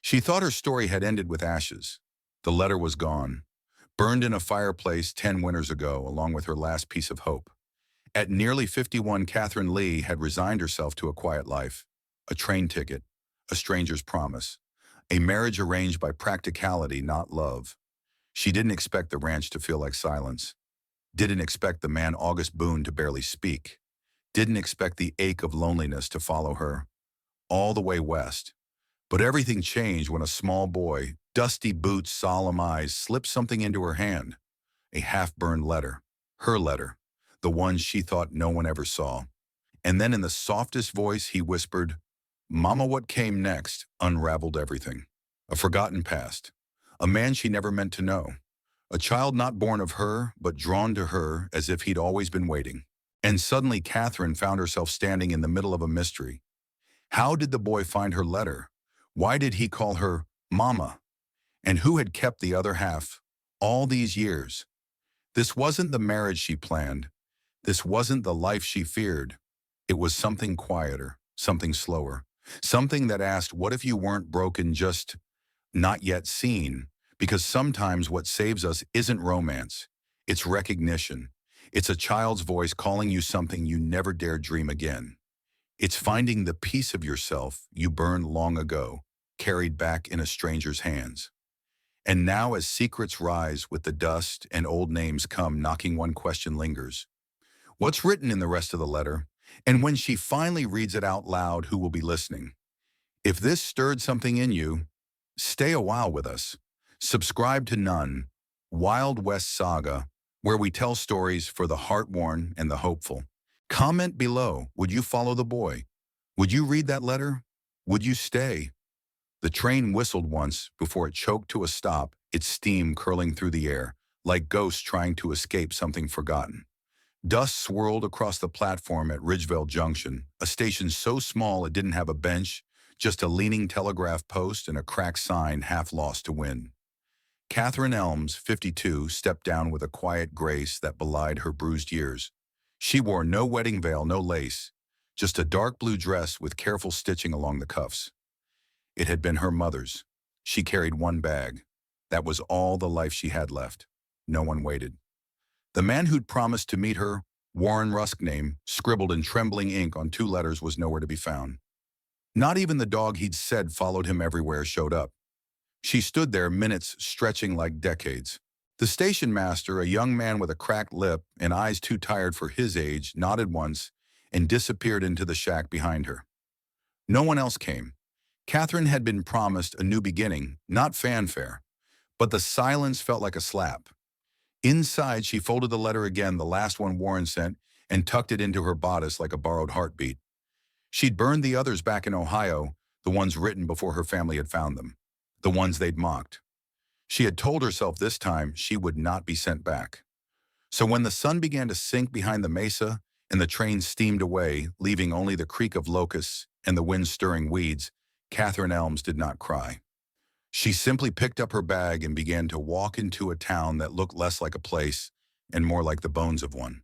She thought her story had ended with ashes. The letter was gone, burned in a fireplace 10 winters ago, along with her last piece of hope. At nearly 51, Catherine Lee had resigned herself to a quiet life, a train ticket, a stranger's promise, a marriage arranged by practicality, not love. She didn't expect the ranch to feel like silence, didn't expect the man August Boone to barely speak, didn't expect the ache of loneliness to follow her all the way west. But everything changed when a small boy, dusty boots, solemn eyes, slipped something into her hand, a half-burned letter, her letter, the one she thought no one ever saw. And then in the softest voice he whispered, "Mama, what came next unraveled everything. A forgotten past, a man she never meant to know, a child not born of her but drawn to her as if he'd always been waiting." And suddenly Catherine found herself standing in the middle of a mystery. How did the boy find her letter? Why did he call her Mama? And who had kept the other half all these years? This wasn't the marriage she planned. This wasn't the life she feared. It was something quieter, something slower, something that asked, what if you weren't broken, just not yet seen? Because sometimes what saves us isn't romance. It's recognition. It's a child's voice calling you something you never dared dream again. It's finding the piece of yourself you burned long ago, carried back in a stranger's hands. And now as secrets rise with the dust and old names come knocking, one question lingers. What's written in the rest of the letter? And when she finally reads it out loud, who will be listening? If this stirred something in you, stay a while with us. Subscribe to None, Wild West Saga, where we tell stories for the heart-worn and the hopeful. Comment below, would you follow the boy? Would you read that letter? Would you stay? The train whistled once before it choked to a stop, its steam curling through the air, like ghosts trying to escape something forgotten. Dust swirled across the platform at Ridgeville Junction, a station so small it didn't have a bench, just a leaning telegraph post and a cracked sign half lost to wind. Catherine Elms, 52, stepped down with a quiet grace that belied her bruised years. She wore no wedding veil, no lace, just a dark blue dress with careful stitching along the cuffs. It had been her mother's. She carried one bag. That was all the life she had left. No one waited. The man who'd promised to meet her, Warren Rusk name, scribbled in trembling ink on 2 letters, was nowhere to be found. Not even the dog he'd said followed him everywhere showed up. She stood there, minutes stretching like decades. The station master, a young man with a cracked lip and eyes too tired for his age, nodded once and disappeared into the shack behind her. No one else came. Catherine had been promised a new beginning, not fanfare, but the silence felt like a slap. Inside, she folded the letter again, the last one Warren sent, and tucked it into her bodice like a borrowed heartbeat. She'd burned the others back in Ohio, the ones written before her family had found them, the ones they'd mocked. She had told herself this time she would not be sent back. So when the sun began to sink behind the mesa and the train steamed away, leaving only the creak of locusts and the wind-stirring weeds, Catherine Elms did not cry. She simply picked up her bag and began to walk into a town that looked less like a place and more like the bones of one.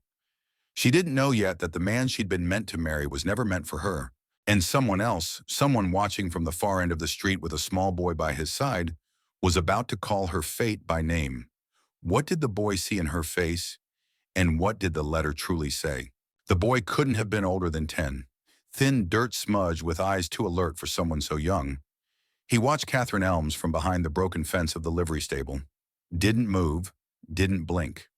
She didn't know yet that the man she'd been meant to marry was never meant for her, and someone else, someone watching from the far end of the street with a small boy by his side, was about to call her fate by name. What did the boy see in her face, and what did the letter truly say? The boy couldn't have been older than 10, thin dirt smudge with eyes too alert for someone so young. He watched Catherine Elms from behind the broken fence of the livery stable. Didn't move, didn't blink.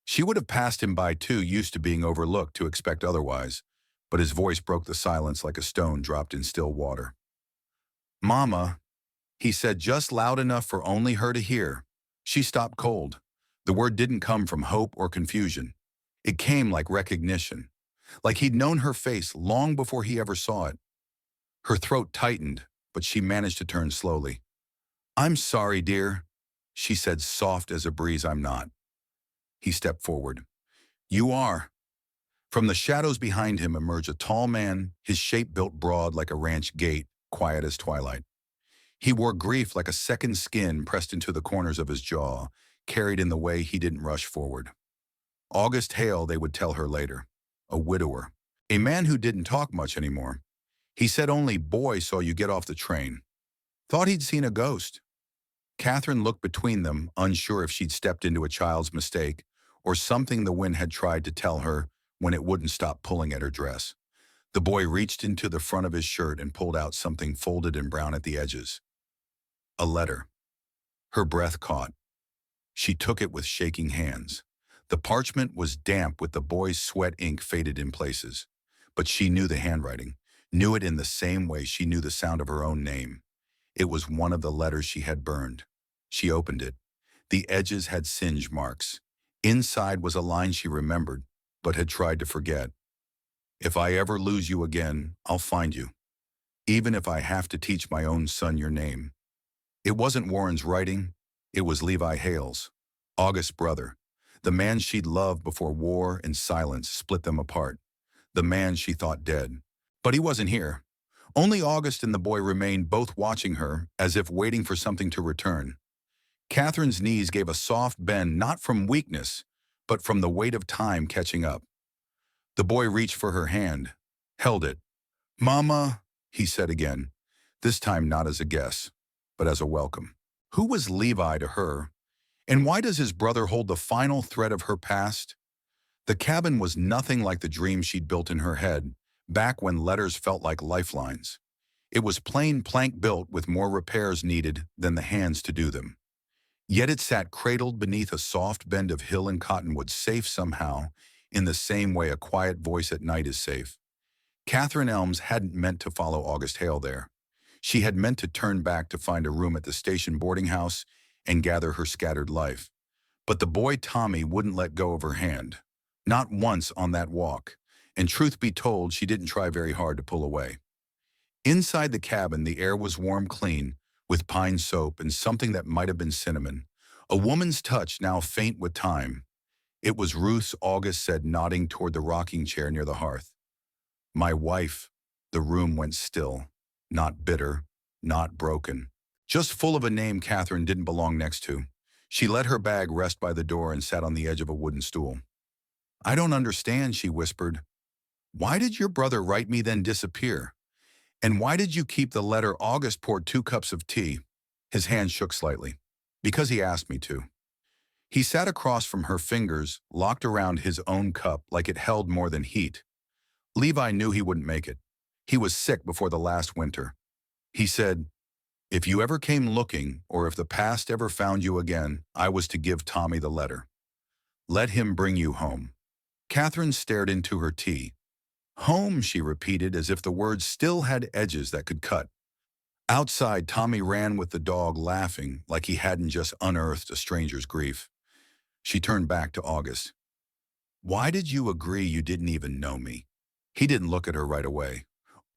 She would have passed him by too, used to being overlooked, to expect otherwise, but his voice broke the silence like a stone dropped in still water. "Mama," he said, just loud enough for only her to hear. She stopped cold. The word didn't come from hope or confusion. It came like recognition, like he'd known her face long before he ever saw it. Her throat tightened, but she managed to turn slowly. "I'm sorry, dear," she said, soft as a breeze. "I'm not." He stepped forward. "You are." From the shadows behind him emerged a tall man, his shape built broad like a ranch gate, quiet as twilight. He wore grief like a second skin pressed into the corners of his jaw, carried in the way he didn't rush forward. August Hale, they would tell her later. A widower. A man who didn't talk much anymore. He said only, "Boy saw you get off the train." Thought he'd seen a ghost. Catherine looked between them, unsure if she'd stepped into a child's mistake or something the wind had tried to tell her when it wouldn't stop pulling at her dress. The boy reached into the front of his shirt and pulled out something folded and brown at the edges. A letter. Her breath caught. She took it with shaking hands. The parchment was damp with the boy's sweat ink faded in places. But she knew the handwriting, knew it in the same way she knew the sound of her own name. It was one of the letters she had burned. She opened it. The edges had singe marks. Inside was a line she remembered, but had tried to forget. If I ever lose you again, I'll find you, even if I have to teach my own son your name. It wasn't Warren's writing, it was Levi Hale's, August's brother, the man she'd loved before war and silence split them apart, the man she thought dead. But he wasn't here. Only August and the boy remained, both watching her, as if waiting for something to return. Catherine's knees gave a soft bend, not from weakness, but from the weight of time catching up. The boy reached for her hand, held it. "Mama," he said again, this time not as a guess, but as a welcome. Who was Levi to her, and why does his brother hold the final thread of her past? The cabin was nothing like the dream she'd built in her head, back when letters felt like lifelines. It was plain plank built with more repairs needed than the hands to do them. Yet it sat cradled beneath a soft bend of hill and cottonwood, safe somehow, in the same way a quiet voice at night is safe. Catherine Elms hadn't meant to follow August Hale there. She had meant to turn back to find a room at the station boarding house and gather her scattered life. But the boy Tommy wouldn't let go of her hand. Not once on that walk, and truth be told, she didn't try very hard to pull away. Inside the cabin, the air was warm, clean, with pine soap and something that might have been cinnamon. A woman's touch, now faint with time. It was Ruth's, August said, nodding toward the rocking chair near the hearth. My wife. The room went still. Not bitter, not broken. Just full of a name Catherine didn't belong next to. She let her bag rest by the door and sat on the edge of a wooden stool. I don't understand, she whispered. Why did your brother write me then disappear? And why did you keep the letter? August poured 2 cups of tea. His hand shook slightly. Because he asked me to. He sat across from her, fingers locked around his own cup like it held more than heat. Levi knew he wouldn't make it. He was sick before the last winter. He said, if you ever came looking, or if the past ever found you again, I was to give Tommy the letter. Let him bring you home. Catherine stared into her tea. Home, she repeated, as if the words still had edges that could cut. Outside, Tommy ran with the dog, laughing like he hadn't just unearthed a stranger's grief. She turned back to August. Why did you agree you didn't even know me? He didn't look at her right away.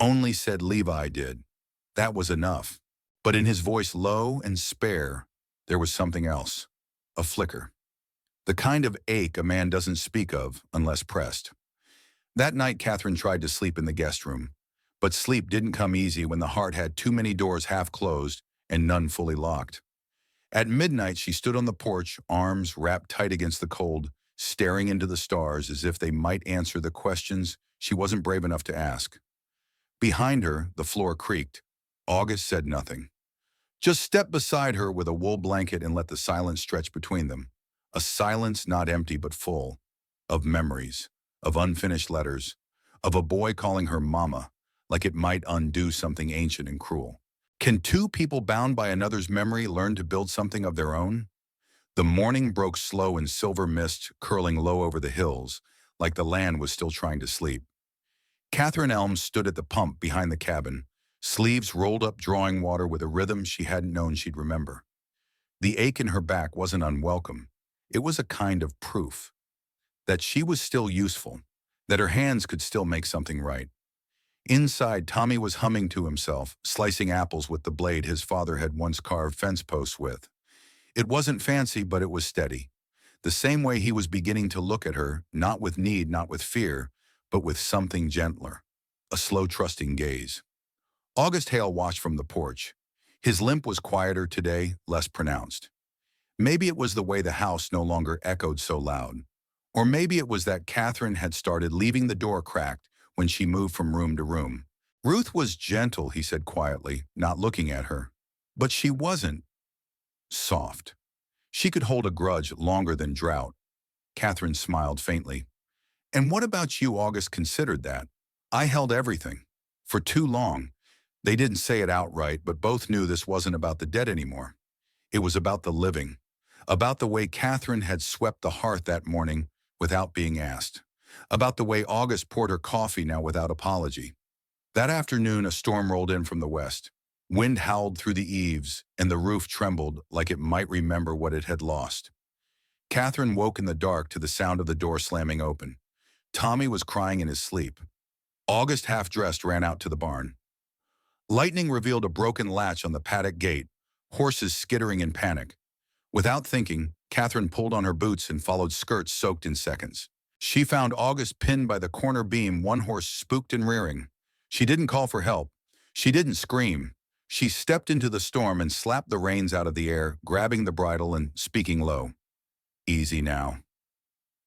Only said Levi did. That was enough. But in his voice, low and spare, there was something else. A flicker. The kind of ache a man doesn't speak of unless pressed. That night, Catherine tried to sleep in the guest room. But sleep didn't come easy when the heart had too many doors half closed and none fully locked. At midnight, she stood on the porch, arms wrapped tight against the cold, staring into the stars as if they might answer the questions she wasn't brave enough to ask. Behind her, the floor creaked. August said nothing. Just stepped beside her with a wool blanket and let the silence stretch between them. A silence not empty but full, of memories, of unfinished letters, of a boy calling her mama, like it might undo something ancient and cruel. Can 2 people bound by another's memory learn to build something of their own? The morning broke slow in silver mist curling low over the hills, like the land was still trying to sleep. Catherine Elms stood at the pump behind the cabin, sleeves rolled up, drawing water with a rhythm she hadn't known she'd remember. The ache in her back wasn't unwelcome. It was a kind of proof that she was still useful, that her hands could still make something right. Inside, Tommy was humming to himself, slicing apples with the blade his father had once carved fence posts with. It wasn't fancy, but it was steady. The same way he was beginning to look at her, not with need, not with fear, but with something gentler, a slow, trusting gaze. August Hale watched from the porch. His limp was quieter today, less pronounced. Maybe it was the way the house no longer echoed so loud. Or maybe it was that Catherine had started leaving the door cracked when she moved from room to room. Ruth was gentle, he said quietly, not looking at her. But she wasn't soft. She could hold a grudge longer than drought. Catherine smiled faintly. And what about you? August considered that. I held everything. For too long. They didn't say it outright, but both knew this wasn't about the dead anymore. It was about the living. About the way Catherine had swept the hearth that morning without being asked. About the way August poured her coffee now without apology. That afternoon, a storm rolled in from the west. Wind howled through the eaves, and the roof trembled like it might remember what it had lost. Catherine woke in the dark to the sound of the door slamming open. Tommy was crying in his sleep. August, half-dressed, ran out to the barn. Lightning revealed a broken latch on the paddock gate, horses skittering in panic. Without thinking, Catherine pulled on her boots and followed skirts soaked in seconds. She found August pinned by the corner beam, one horse spooked and rearing. She didn't call for help. She didn't scream. She stepped into the storm and slapped the reins out of the air, grabbing the bridle and speaking low. Easy now.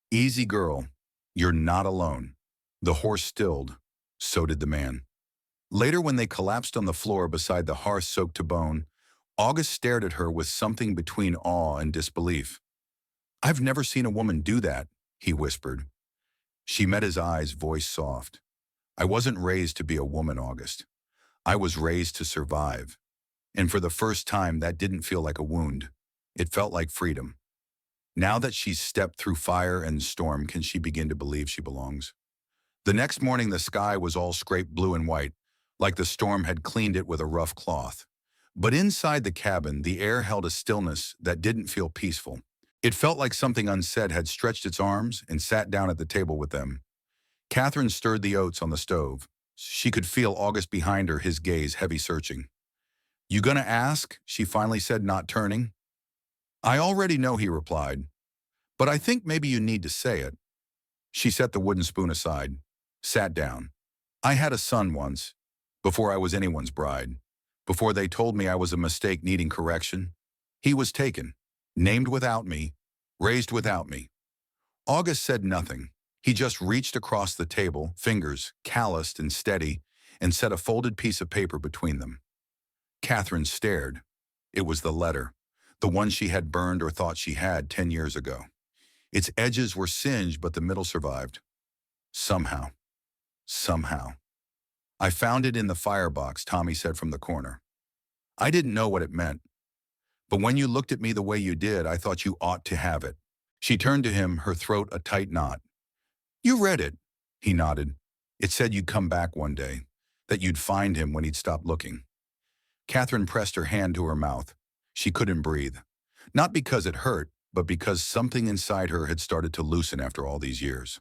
Easy, girl. You're not alone. The horse stilled. So did the man. Later, when they collapsed on the floor beside the hearth soaked to bone, August stared at her with something between awe and disbelief. I've never seen a woman do that, he whispered. She met his eyes, voice soft. I wasn't raised to be a woman, August. I was raised to survive. And for the first time, that didn't feel like a wound. It felt like freedom. Now that she's stepped through fire and storm, can she begin to believe she belongs? The next morning, the sky was all scraped blue and white, like the storm had cleaned it with a rough cloth. But inside the cabin, the air held a stillness that didn't feel peaceful. It felt like something unsaid had stretched its arms and sat down at the table with them. Catherine stirred the oats on the stove. She could feel August behind her, his gaze heavy searching. You gonna ask? She finally said, not turning. I already know, he replied. But I think maybe you need to say it. She set the wooden spoon aside, sat down. I had a son once, before I was anyone's bride, before they told me I was a mistake needing correction. He was taken, named without me, raised without me. August said nothing. He just reached across the table, fingers calloused and steady, and set a folded piece of paper between them. Catherine stared. It was the letter, the one she had burned or thought she had 10 years ago. Its edges were singed, but the middle survived. Somehow. I found it in the firebox, Tommy said from the corner. I didn't know what it meant. But when you looked at me the way you did, I thought you ought to have it. She turned to him, her throat a tight knot. You read it, he nodded. It said you'd come back one day, that you'd find him when he'd stopped looking. Catherine pressed her hand to her mouth. She couldn't breathe. Not because it hurt, but because something inside her had started to loosen after all these years.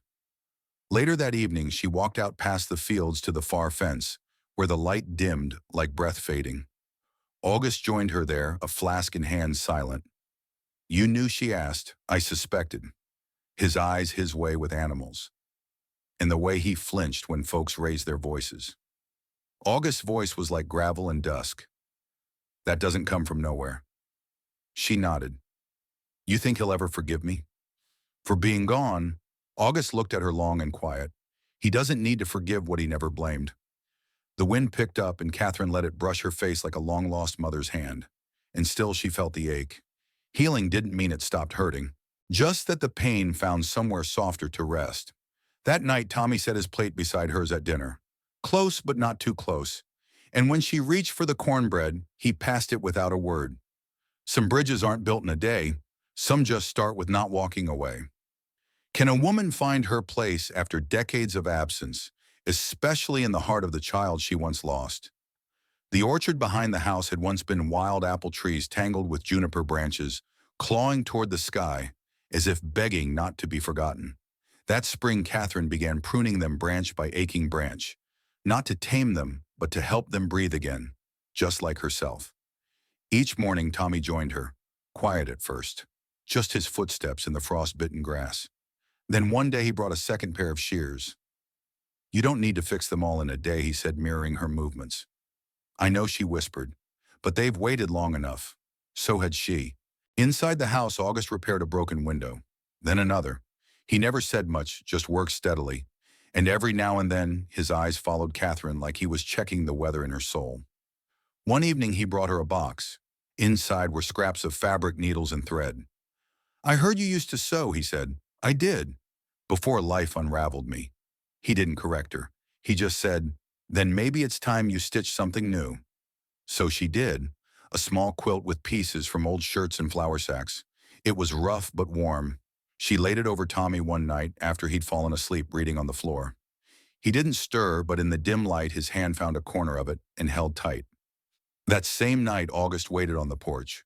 Later that evening, she walked out past the fields to the far fence, where the light dimmed like breath fading. August joined her there, a flask in hand, silent. You knew, she asked. I suspected. His eyes his way with animals. And the way he flinched when folks raised their voices. August's voice was like gravel and dusk. That doesn't come from nowhere. She nodded. You think he'll ever forgive me? For being gone, August looked at her long and quiet. He doesn't need to forgive what he never blamed. The wind picked up and Catherine let it brush her face like a long-lost mother's hand. And still she felt the ache. Healing didn't mean it stopped hurting. Just that the pain found somewhere softer to rest. That night, Tommy set his plate beside hers at dinner. Close, but not too close. And when she reached for the cornbread, he passed it without a word. Some bridges aren't built in a day. Some just start with not walking away. Can a woman find her place after decades of absence, especially in the heart of the child she once lost? The orchard behind the house had once been wild apple trees tangled with juniper branches, clawing toward the sky, as if begging not to be forgotten. That spring, Catherine began pruning them branch by aching branch, not to tame them, but to help them breathe again, just like herself. Each morning, Tommy joined her, quiet at first, just his footsteps in the frost-bitten grass. Then one day he brought a second pair of shears. You don't need to fix them all in a day, he said, mirroring her movements. I know, she whispered, but they've waited long enough. So had she. Inside the house, August repaired a broken window, then another. He never said much, just worked steadily. And every now and then, his eyes followed Catherine like he was checking the weather in her soul. One evening, he brought her a box. Inside were scraps of fabric, needles, and thread. "I heard you used to sew," he said. "I did." Before life unraveled me. He didn't correct her. He just said, "Then maybe it's time you stitched something new." So she did. A small quilt with pieces from old shirts and flour sacks. It was rough but warm. She laid it over Tommy one night after he'd fallen asleep reading on the floor. He didn't stir, but in the dim light his hand found a corner of it and held tight. That same night August waited on the porch.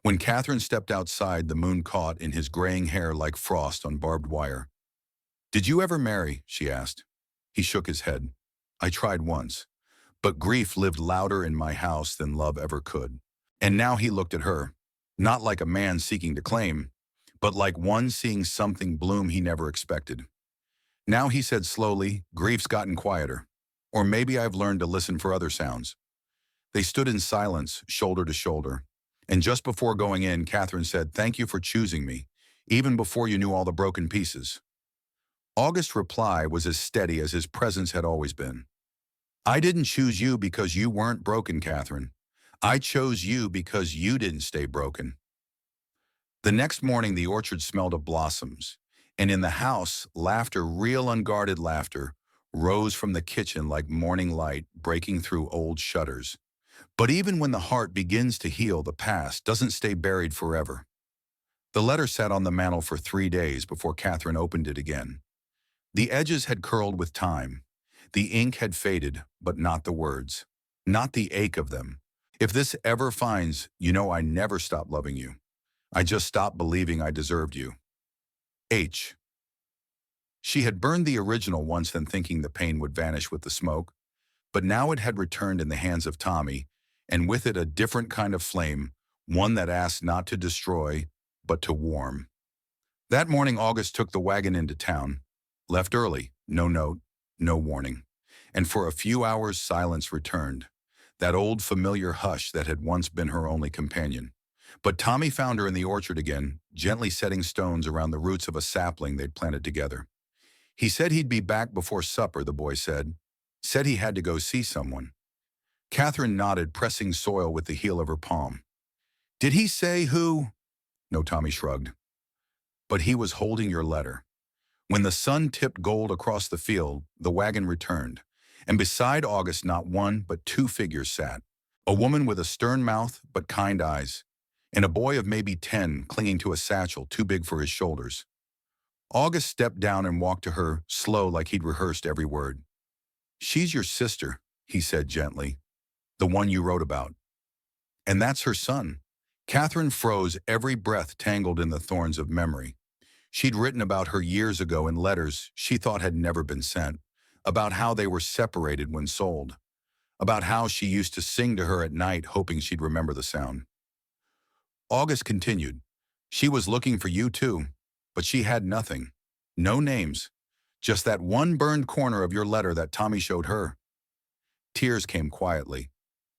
When Catherine stepped outside, the moon caught in his graying hair like frost on barbed wire. "Did you ever marry?" she asked. He shook his head. "I tried once, but grief lived louder in my house than love ever could." And now he looked at her, not like a man seeking to claim, but like one seeing something bloom he never expected. "Now," he said slowly, "grief's gotten quieter. Or maybe I've learned to listen for other sounds." They stood in silence, shoulder to shoulder. And just before going in, Catherine said, "Thank you for choosing me, even before you knew all the broken pieces." August's reply was as steady as his presence had always been. "I didn't choose you because you weren't broken, Catherine. I chose you because you didn't stay broken." The next morning, the orchard smelled of blossoms, and in the house, laughter, real unguarded laughter, rose from the kitchen like morning light breaking through old shutters. But even when the heart begins to heal, the past doesn't stay buried forever. The letter sat on the mantel for 3 days before Catherine opened it again. The edges had curled with time. The ink had faded, but not the words, not the ache of them. "If this ever finds, you know I never stopped loving you. I just stopped believing I deserved you. H." She had burned the original once, then thinking the pain would vanish with the smoke, but now it had returned in the hands of Tommy, and with it a different kind of flame, one that asked not to destroy, but to warm. That morning August took the wagon into town, left early, no note, no warning, and for a few hours silence returned, that old familiar hush that had once been her only companion. But Tommy found her in the orchard again, gently setting stones around the roots of a sapling they'd planted together. He said he'd be back before supper, the boy said. Said he had to go see someone. Catherine nodded, pressing soil with the heel of her palm. "Did he say who?" No, Tommy shrugged. "But he was holding your letter." When the sun tipped gold across the field, the wagon returned, and beside August not one but two figures sat, a woman with a stern mouth but kind eyes, and a boy of maybe 10 clinging to a satchel too big for his shoulders. August stepped down and walked to her, slow like he'd rehearsed every word. "She's your sister," he said gently, "the one you wrote about. And that's her son." Catherine froze, every breath tangled in the thorns of memory. She'd written about her years ago in letters she thought had never been sent, about how they were separated when sold, about how she used to sing to her at night hoping she'd remember the sound. August continued, "She was looking for you too, but she had nothing. No names. Just that one burned corner of your letter that Tommy showed her." Tears came quietly.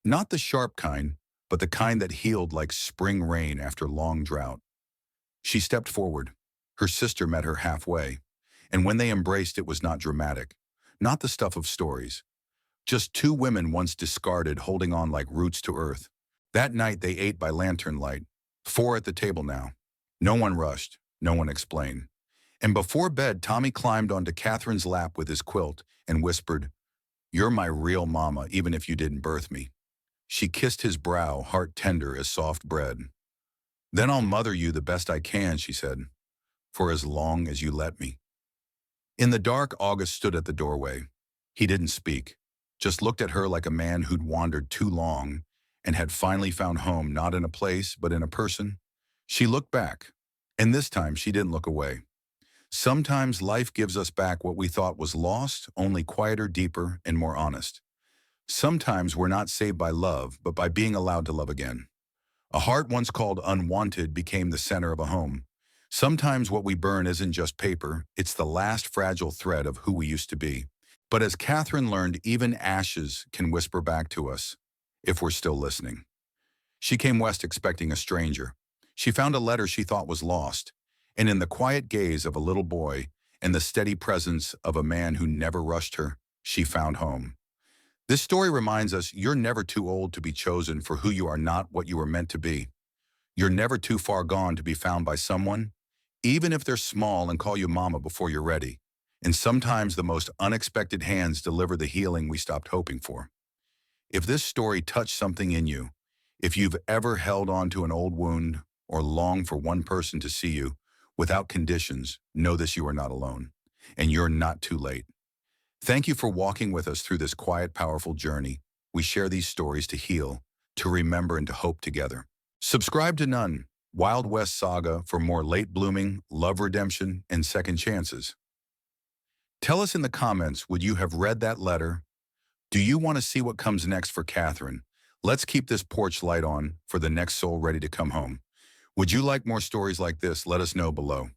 Not the sharp kind, but the kind that healed like spring rain after long drought. She stepped forward. Her sister met her halfway, and when they embraced it was not dramatic, not the stuff of stories. Just two women once discarded holding on like roots to earth. That night they ate by lantern light, 4 at the table now. No one rushed, no one explained. And before bed, Tommy climbed onto Catherine's lap with his quilt and whispered, "You're my real mama, even if you didn't birth me." She kissed his brow, heart tender as soft bread. "Then I'll mother you the best I can," she said, "for as long as you let me." In the dark, August stood at the doorway. He didn't speak, just looked at her like a man who'd wandered too long and had finally found home, not in a place, but in a person. She looked back, and this time she didn't look away. Sometimes life gives us back what we thought was lost, only quieter, deeper, and more honest. Sometimes we're not saved by love, but by being allowed to love again. A heart once called unwanted became the center of a home. Sometimes what we burn isn't just paper, it's the last fragile thread of who we used to be. But as Catherine learned, even ashes can whisper back to us, if we're still listening. She came west expecting a stranger. She found a letter she thought was lost, and in the quiet gaze of a little boy and the steady presence of a man who never rushed her, she found home. This story reminds us you're never too old to be chosen for who you are, not what you were meant to be. You're never too far gone to be found by someone, even if they're small and call you mama before you're ready. And sometimes the most unexpected hands deliver the healing we stopped hoping for. If this story touched something in you, if you've ever held on to an old wound or longed for one person to see you without conditions, know this: you are not alone, and you're not too late. Thank you for walking with us through this quiet, powerful journey. We share these stories to heal, to remember, and to hope together. Subscribe to None, Wild West Saga for more late blooming, love redemption, and second chances. Tell us in the comments, would you have read that letter? Do you want to see what comes next for Catherine? Let's keep this porch light on for the next soul ready to come home. Would you like more stories like this? Let us know below.